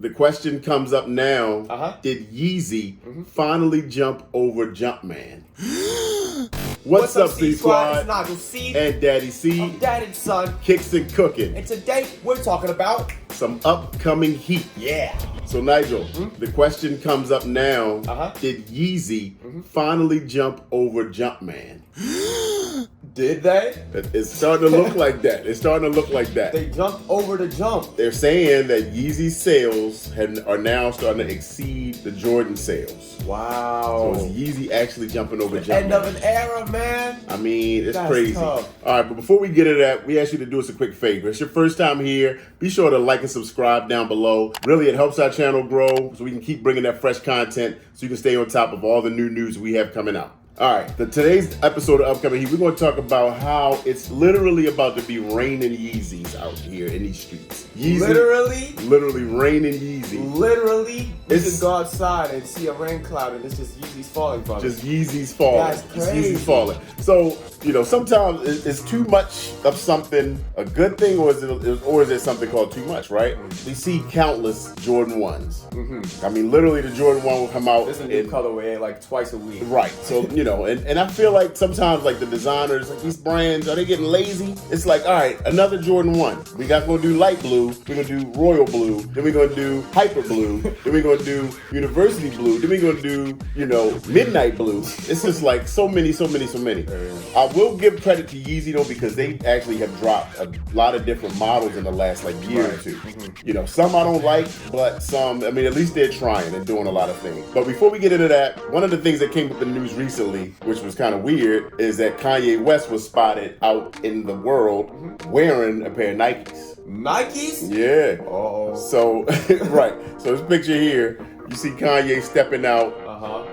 The question comes up now. Did Yeezy finally jump over Jumpman? What's up, C Squad? It's Nigel C. And Daddy C. I'm Dad and Son. Kicks and cooking. And today we're talking about some upcoming heat. Yeah. So Nigel, the question comes up now. Did Yeezy finally jump over Jumpman? Did they? It's starting to look like that. It's starting to look like that. They jumped over the jump. They're saying that Yeezy's sales are now starting to exceed the Jordan sales. Wow. So is Yeezy actually jumping over Jumpman? End of an era, man. I mean, it's That's crazy. tough. All right, but before we get into that, we ask you to do us a quick favor. It's your first time here. Be sure to like and subscribe down below. Really, it helps our channel grow so we can keep bringing that fresh content so you can stay on top of all the new news we have coming out. All right, today's episode of Upcoming Heat, we're going to talk about how it's literally about to be raining Yeezys out here in these streets. Yeezy, literally raining Yeezy. Literally, you can go outside and see a rain cloud and it's just Yeezys falling from it. Just Yeezys falling. That's crazy. Just Yeezys falling. So, you know, sometimes it's too much of something a good thing, or is there something called too much, right? We see countless Jordan 1s. I mean, literally the Jordan 1 will come out. There's a new colorway like twice a week. Right. So, you know, and I feel like sometimes like the designers, like these brands, are they getting lazy? It's like, all right, another Jordan 1. We got to go do light blue. We're going to do royal blue. Then we're going to do hyper blue. Then we're going to do university blue. Then we're going to do, you know, midnight blue. It's just like so many. I will give credit to Yeezy though, because they actually have dropped a lot of different models in the last like year or two. You know, some I don't like, but some, I mean, at least they're trying and doing a lot of things. But before we get into that, one of the things that came with the news recently, which was kind of weird, is that Kanye West was spotted out in the world wearing a pair of Nikes. Nikes? Yeah. Oh. So, right. So this picture here, you see Kanye stepping out.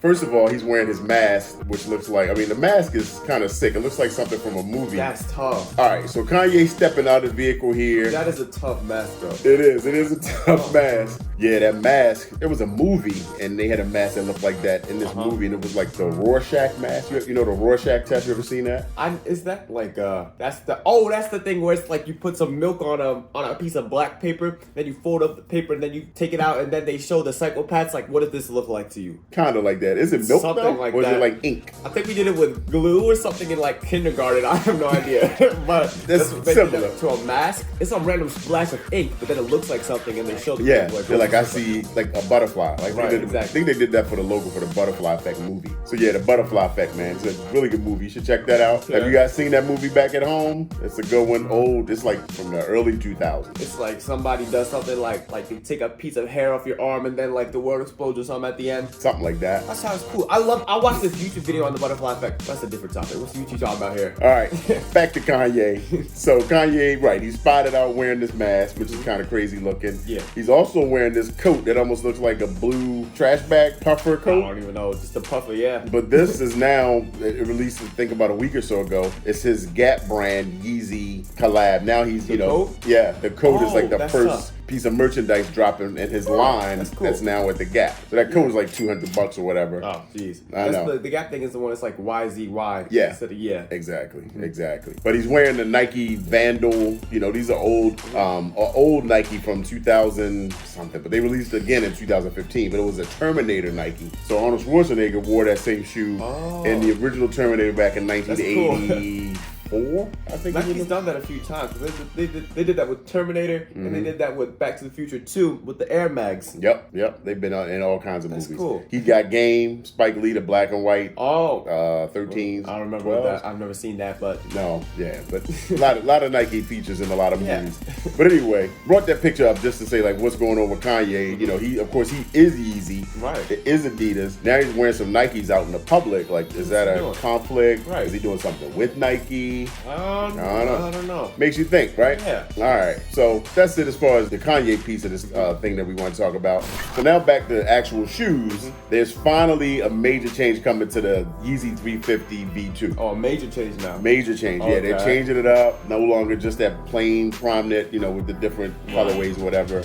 First of all, he's wearing his mask, which looks like, I mean, the mask is kind of sick. It looks like something from a movie. That's tough. All right, so Kanye stepping out of the vehicle here. That is a tough mask, though. It is a tough mask. Yeah, that mask, there was a movie, and they had a mask that looked like that in this movie, and it was like the Rorschach mask. You know the Rorschach test? You ever seen that? Is that like, that's the thing where it's like you put some milk on a piece of black paper, then you fold up the paper, and then you take it out, and then they show the psychopaths, like, what does this look like to you? Kind of like that. Is it milk something though? Like or is that. it like ink? I think we did it with glue or something in like kindergarten. I have no idea. But that's similar to a mask. It's some random splash of ink, but then it looks like something, and they show the yeah. Like, they're like, I see like a butterfly. Like right, exactly. I think they did that for the logo for the Butterfly Effect movie. So yeah, the Butterfly Effect, man. It's a really good movie. You should check that out. Yeah. Have you guys seen that movie back at home? It's a good one. Old. It's like from the early 2000s. It's like somebody does something like they take a piece of hair off your arm and then like the world explodes or something at the end. Something like that. That sounds cool. I watched this YouTube video on the Butterfly Effect. That's a different topic. What's YouTube talking about here? All right, back to Kanye. So Kanye, right, he's spotted out wearing this mask, which is kind of crazy looking. Yeah. He's also wearing this coat that almost looks like a blue trash bag puffer coat. I don't even know, just a puffer, yeah. But this is now, it released, I think about a week or so ago. It's his Gap brand Yeezy collab. Now he's, you know, coat? Yeah, the coat is like the first tough. Piece of merchandise dropping in his line that's now at the Gap. So that coat is like $200 or whatever. Oh, jeez. I know. The Gap thing is the one that's like YZY. Yeah. Instead of yeah. Exactly. But he's wearing the Nike Vandal. You know, these are old Nike from 2000 something. But they released again in 2015. But it was a Terminator Nike. So Arnold Schwarzenegger wore that same shoe in the original Terminator back in 1980. I think Nike's done that a few times. They did that with Terminator, and they did that with Back to the Future 2 with the Air Mags. Yep. They've been in all kinds of movies. Cool. He got Game, Spike Lee, the black and white. 13. I don't remember that. I've never seen that, but no, yeah, but a lot of Nike features in a lot of movies. But anyway, brought that picture up just to say like what's going on with Kanye. You know, he is Yeezy. Right. It is Adidas. Now he's wearing some Nikes out in the public. Like, is that a conflict? Right. Is he doing something with Nike? I don't know. Makes you think, right? Yeah. All right. So that's it as far as the Kanye piece of this thing that we want to talk about. So now back to actual shoes. There's finally a major change coming to the Yeezy 350 V2. Oh, a major change now. Major change. Yeah, they're changing it up. No longer just that plain prominent, you know, with the different colorways or whatever.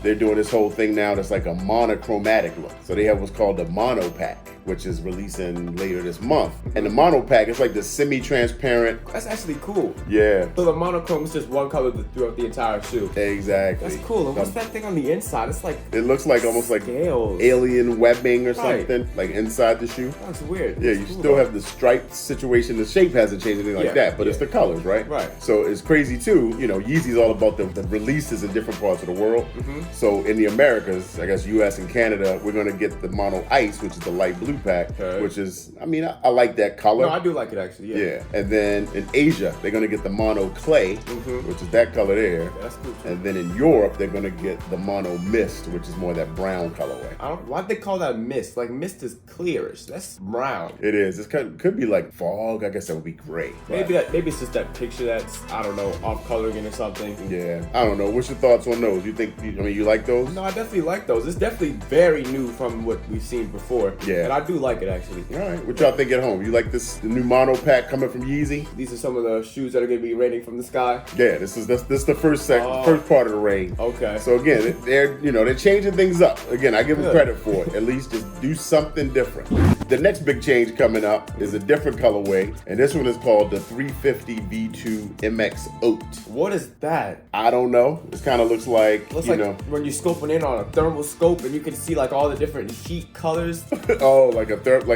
They're doing this whole thing now that's like a monochromatic look. So they have what's called the mono pack. which is releasing later this month. And the mono pack is like the semi-transparent. That's actually cool. Yeah. So the monochrome is just one color throughout the entire shoe. Exactly. That's cool. And what's that thing on the inside? It's like it looks like almost like scales. alien webbing or Right. something, like inside the shoe. That's weird. Yeah, It's you cool, still though. have the striped situation. The shape hasn't changed, anything like Yeah, that, but it's yeah. the colors, right? Right. So it's crazy too. You know, Yeezy's all about the releases in different parts of the world. So in the Americas, I guess US and Canada, we're gonna get the mono ice, which is the light blue pack, Okay. which is, I mean, I like that color. No, I do like it actually. Yeah. Yeah, and then in Asia, they're gonna get the mono clay, which is that color there. Yeah, that's cool too. And then in Europe, they're gonna get the mono mist, which is more that brown colorway. Why'd they call that mist? Like mist is clearish. That's brown. It is. It could be like fog. I guess that would be gray. Maybe it's just that picture that's, I don't know, off coloring or something. Yeah, I don't know. What's your thoughts on those? You think? I mean, you like those? No, I definitely like those. It's definitely very new from what we've seen before. Yeah. And I do like it actually. All right. What y'all think at home? You like the new mono pack coming from Yeezy? These are some of the shoes that are going to be raining from the sky. Yeah, this is the first Oh. first part of the rain. Okay. So again, they're changing things up. Again, I give them Good. credit for it. At least just do something different. The next big change coming up is a different colorway, and this one is called the 350 B2 MX Oat. What is that? I don't know. It kind of looks like Looks you like know, when you're scoping in on a thermal scope and you can see like all the different heat colors. oh, like a thermal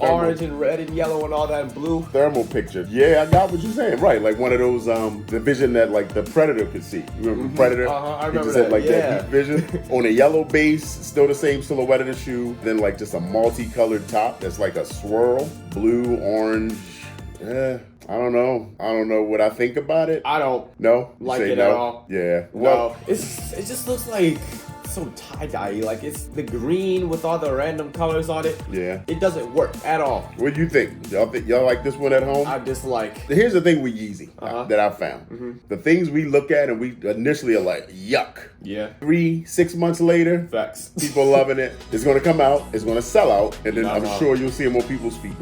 Orange and red and yellow and all that and blue. thermal picture. Yeah, I got what you're saying. Right, like one of those the vision that like the Predator could see. You remember Predator? I He remember just had that, like yeah. that heat vision on a yellow base, still the same silhouette of the shoe. Then like just a multicolored top that's like a swirl, blue, orange. I don't know what I think about it. I don't No, You like say it no? at all. Yeah, No, it just looks like so tie-dye. Like it's the green with all the random colors on it. Yeah. It doesn't work at all. What do you think? Y'all like this one at home? I dislike. Here's the thing with Yeezy Uh-huh. that I found. The things we look at and we initially are like, yuck. Yeah. 3-6 months later, Facts. people loving it. It's going to come out. It's going to sell out. And then I'm Uh-huh. sure you'll see them on people's feet.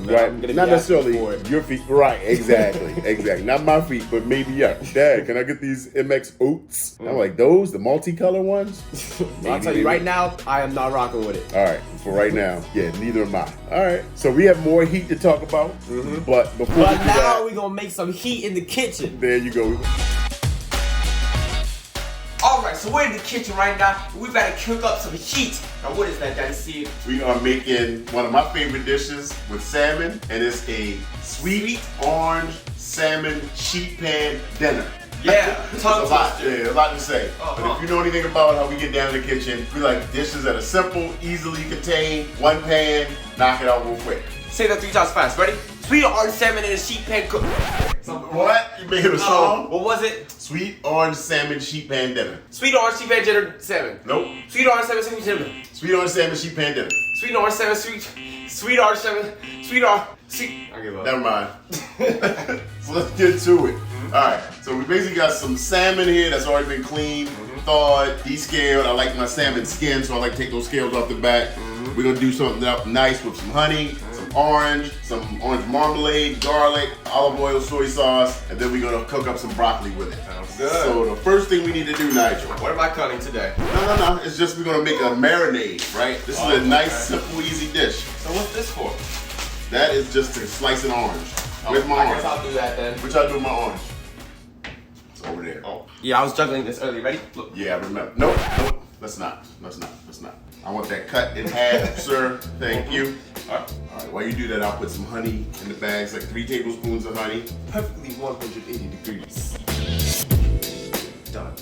Nah, right? I'm gonna Not be asking necessarily for it. your feet. Right. Exactly. Exactly. Not my feet, but maybe, yeah. Dad, can I get these MX Oats? I'm like, those? The multicolor ones? I'll tell you right now, I am not rocking with it. All right, for right now, yeah, neither am I. All right, so we have more heat to talk about, but before we But do now that, we're gonna make some heat in the kitchen. there you go. Alright, so we're in the kitchen right now. We better cook up some heat. Now what is that, Daddy C? We are making one of my favorite dishes with salmon, and it's a sweet orange salmon sheet pan dinner. Yeah, There's tongue a lot, twister. yeah, a lot to say. But if you know anything about how we get down in the kitchen, we like dishes that are simple, easily contained, one pan, knock it out real quick. Say that 3 times fast. Ready? Sweet orange salmon in a sheet pan cook. What? You made a song? What was it? Sweet orange salmon sheet pan dinner. Sweet orange sheet pan dinner salmon. Nope. Sweet orange salmon sweet salmon. Sweet orange salmon sheet pan dinner. Sweet orange salmon sweet orange salmon sweet. I give up. Never mind. So let's get to it. Alright, so we basically got some salmon here that's already been cleaned, thawed, descaled. I like my salmon skin, so I like to take those scales off the back. We're gonna do something up nice with some honey, some orange marmalade, garlic, olive oil, soy sauce, and then we're gonna cook up some broccoli with it. Sounds good. So the first thing we need to do, Nigel. What am I cutting today? No. It's just we're gonna make a marinade, right? This is a nice, okay. simple, easy dish. So what's this for? That is just to slice an orange. Where's my I orange? guess I'll do that then. What y'all do with my orange? It's over there. Oh. Yeah, I was juggling this early. Ready? Look. Yeah, I remember. Nope. Let's not. I want that cut in half, sir. Thank you. Alright. Alright, while you do that, I'll put some honey in the bags, like 3 tablespoons of honey. Perfectly 180 degrees. Done.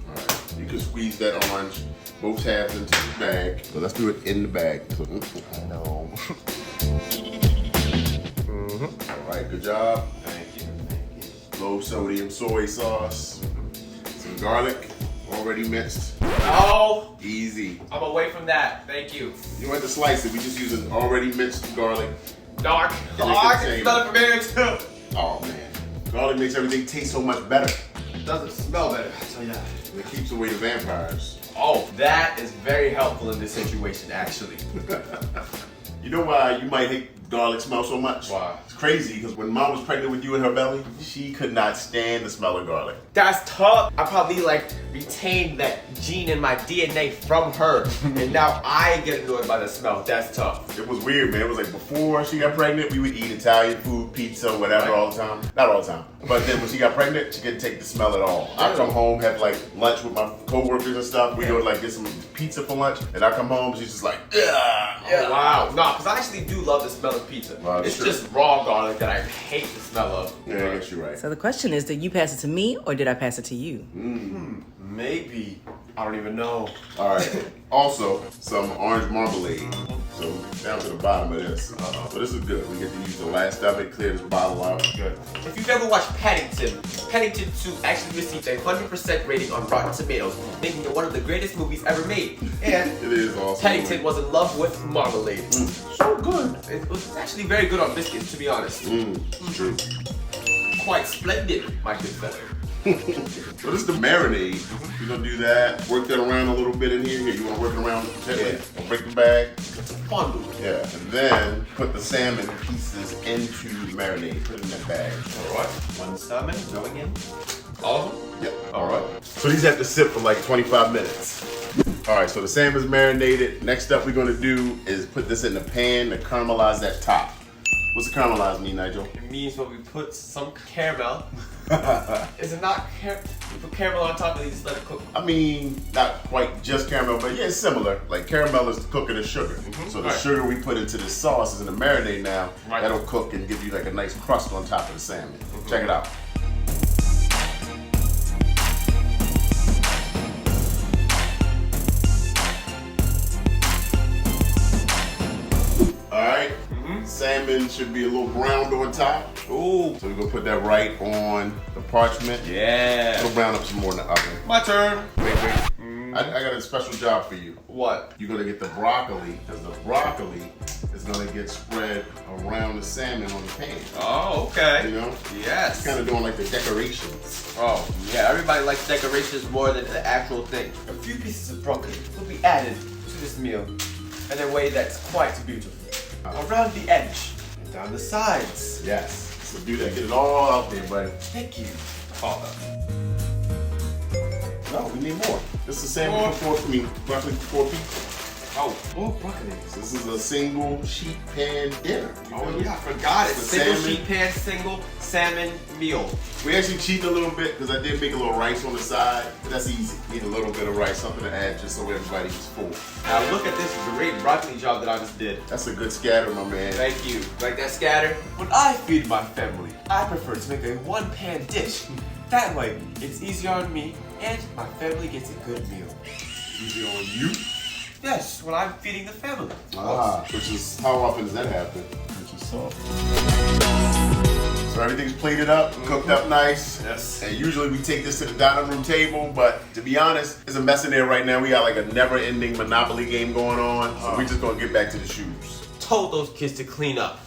Alright, you can squeeze that orange, both halves into the bag. So let's do it in the bag. So, I know. Alright, good job. Thank you. Low sodium soy sauce. Some garlic, already minced. Oh, Easy. I'm away from that. Thank you. You don't have to slice it, we just use an already minced garlic. Dark. And I it can can smell it from here too. Oh man, garlic makes everything taste so much better. It doesn't smell better. I'll tell you that. And it keeps away the vampires. Oh, that is very helpful in this situation, actually. You know why you might hate garlic smell so much. Why? It's crazy because when mom was pregnant with you in her belly, she could not stand the smell of garlic. That's tough. I probably like retained that gene in my DNA from her, and now I get annoyed by the smell. That's tough. It was weird, man. It was like before she got pregnant, we would eat Italian food, pizza, whatever, Right. all the time. Not all the time. But then when she got pregnant, she couldn't take the smell at all. I come home, have like lunch with my coworkers and stuff. We go like get some pizza for lunch, and I come home, she's just like, yeah. Oh, wow. No, because I actually do love the smell of pizza. Wow, it's sure. just raw garlic that I hate the smell of. Yeah, I guess you're right. So the question is, did you pass it to me or did I pass it to you? Maybe. I don't even know. All right. Also, some orange marmalade. So down to the bottom of this. So this is good. We get to use the last of it, clear this bottle out. Good. If you've ever watched Paddington, Paddington 2 actually received a 100% rating on Rotten Tomatoes, making it one of the greatest movies ever made. And It is awesome. Paddington was in love with marmalade. So good. It was actually very good on biscuits, to be honest. True. Quite splendid, my good fellow. So this is the marinade. We're gonna do that. Work that around a little bit in here. Here, you wanna work it around gently? Yeah. I'll break the bag. Fondue. Yeah. And then put the salmon pieces into the marinade. Put it in that bag. Alright. One salmon going in. All of them? Yep. Alright. So these have to sit for like 25 minutes. All right, so the salmon's marinated. Next up we're gonna do is put this in the pan to caramelize that top. What's the caramelize mean, Nigel? It means when we put some caramel. Is it not we put caramel on top and you just let it cook? I mean, not quite just caramel, but yeah, it's similar. Like caramel is cooking the sugar. So the Right. sugar sugar we put into the sauce is in the marinade now. Right. That'll cook and give you like a nice crust on top of the salmon. Check it out. All right. Salmon should be a little browned on top. Ooh. So we're gonna put that right on the parchment. Yeah. It'll brown up some more in the oven. My turn. Wait. I got a special job for you. What? You're gonna get the broccoli, because the broccoli is gonna get spread around the salmon on the pan. Oh, okay. You know? Yes. Kind of doing like the decorations. Oh, yeah. Everybody likes decorations more than the actual thing. A few pieces of broccoli will be added to this meal in a way that's quite beautiful. Around the edge and down the sides. Yes. So do that. Get it all out there, buddy. Thank you, Father. No, we need more. This is salmon for 4 feet. Broccoli for 4 feet. Oh, broccoli. So this is a single sheet pan dinner. Oh yeah, I forgot it. The Single salmon. sheet pan, single salmon meal. We actually cheated a little bit because I did make a little rice on the side, but that's easy. Need a little bit of rice, something to add just so everybody gets full. Now look at this great broccoli job that I just did. That's a good scatter, my man. Thank you. Like that scatter? When I feed my family, I prefer to make a one-pan dish. That way, it's easier on me and my family gets a good meal. Easy on you. Yes, when I'm feeding the family. Which is, how often does that happen? Which is soft. So everything's plated up, cooked up nice. Yes. And usually we take this to the dining room table, but to be honest, there's a mess in there right now. We got like a never-ending Monopoly game going on, so we're just gonna get back to the shoes. Told those kids to clean up.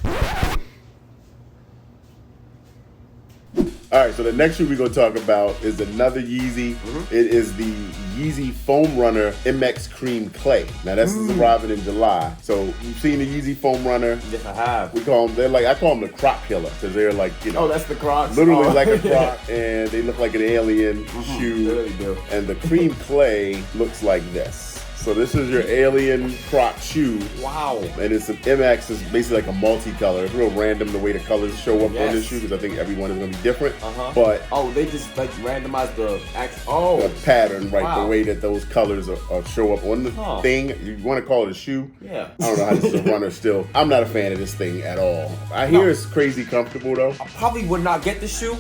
All right, so the next shoe we're gonna talk about is another Yeezy. It is the Yeezy Foam Runner MX Cream Clay. Now this is arriving in July. So you've seen the Yeezy Foam Runner. Yes, I have. We call them, I call them the Croc Killer because they're like, you know, that's the Crocs. literally like a Croc, and they look like an alien shoe. They really do. And the Cream Clay looks like this. So this is your alien Croc shoe. Wow. And it's an MX, it's basically like a multicolor. It's real random the way the colors show up on this Yes. shoe because I think everyone is going to be different. But they just like randomized the The pattern, right? Wow. The way that those colors are show up on the thing. You want to call it a shoe? Yeah. I don't know how this is a runner still. I'm not a fan of this thing at all. I hear it's crazy comfortable though. I probably would not get the shoe,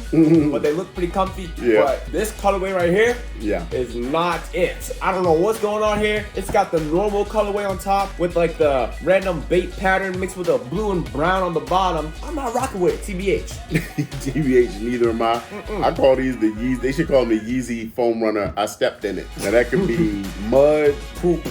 but they look pretty comfy. Yeah. But this colorway right here is not it. I don't know what's going on here. It's got the normal colorway on top with like the random bait pattern mixed with a blue and brown on the bottom. I'm not rocking with it, TBH. TBH, neither am I. I call these the Yeezy. They should call them the Yeezy Foam Runner. I stepped in it. Now that could be mud, poop,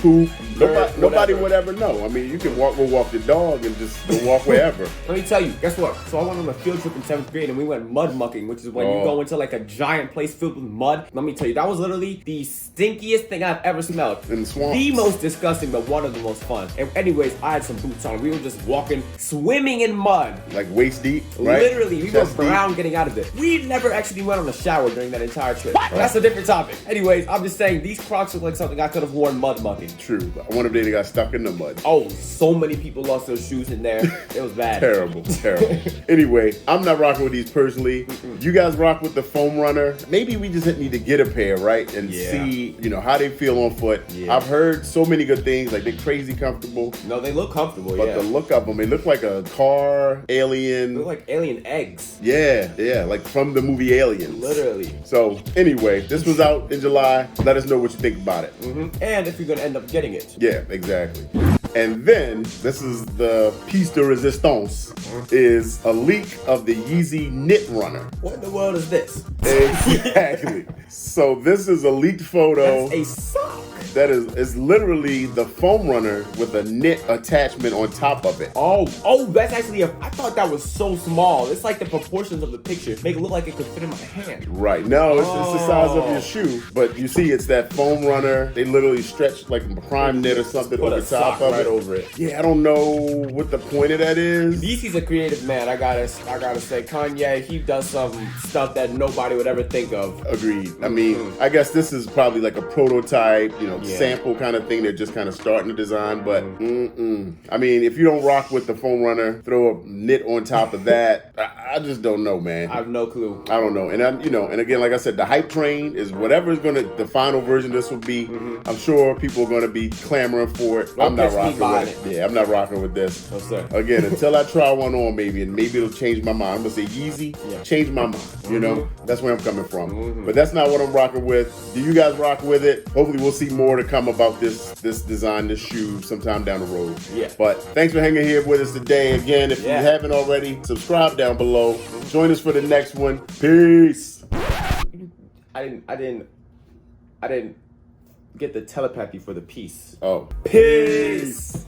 Nobody would ever know. I mean, you can go walk the dog and just go walk wherever. Let me tell you, guess what? So I went on a field trip in 7th grade and we went mud mucking, which is when you go into like a giant place filled with mud. Let me tell you, that was literally the stinkiest thing I've ever smelled. In the swamp. The most disgusting, but one of the most fun. And anyways, I had some boots on. We were just walking, swimming in mud. Like waist deep, right? Literally, we were Chest brown deep. getting out of it. We never actually went on a shower during that entire trip. That's a different topic. Anyways, I'm just saying, these Crocs look like something I could have worn mud mucking. True. I wonder if they got stuck in the mud. Oh, so many people lost their shoes in there. It was bad. Terrible. Anyway, I'm not rocking with these personally. You guys rock with the foam runner. Maybe we just need to get a pair, right? And see, how they feel on foot. Yeah. I've heard so many good things. Like, they're crazy comfortable. No, they look comfortable, But the look of them, they look like a car, alien. They look like alien eggs. Yeah, like from the movie Aliens. Literally. So, anyway, this was out in July. Let us know what you think about it. And if you're gonna end up getting it. Yeah, exactly. And then, this is the piece de resistance, is a leak of the Yeezy Knit Runner. What in the world is this? Exactly. So this is a leaked photo. That's a sock. That is literally the foam runner with a knit attachment on top of it. Oh, that's actually I thought that was so small. It's like the proportions of the picture make it look like it could fit in my hand. Right. No, it's the size of your shoe. But you see, it's that foam runner. They literally stretch like a prime knit or something Put over a top sock of right it. over it. Yeah, I don't know what the point of that is. Yeezy's a creative man. I gotta say, Kanye, he does some stuff that nobody would ever think of. Agreed. I mean, I guess this is probably like a prototype, sample kind of thing. They're just kind of starting to design, but I mean, if you don't rock with the foam runner, throw a knit on top of that. I just don't know, man. I have no clue. I don't know. And and again, like I said, the hype train is whatever is the final version of this will be. I'm sure people are gonna be clamoring for it. I'm not rocking with it. Yeah, I'm not rocking with this. No, sir. Again, until I try one on, maybe it'll change my mind. I'm gonna say Yeezy, change my mind. That's where I'm coming from. But that's not what I'm rocking with. Do you guys rock with it? Hopefully, we'll see more to come about this design, this shoe, sometime down the road. Yeah. But thanks for hanging here with us today. Again, if you haven't already, subscribe down below. Join us for the next one. Peace. I didn't get the telepathy for the peace. Oh. Peace.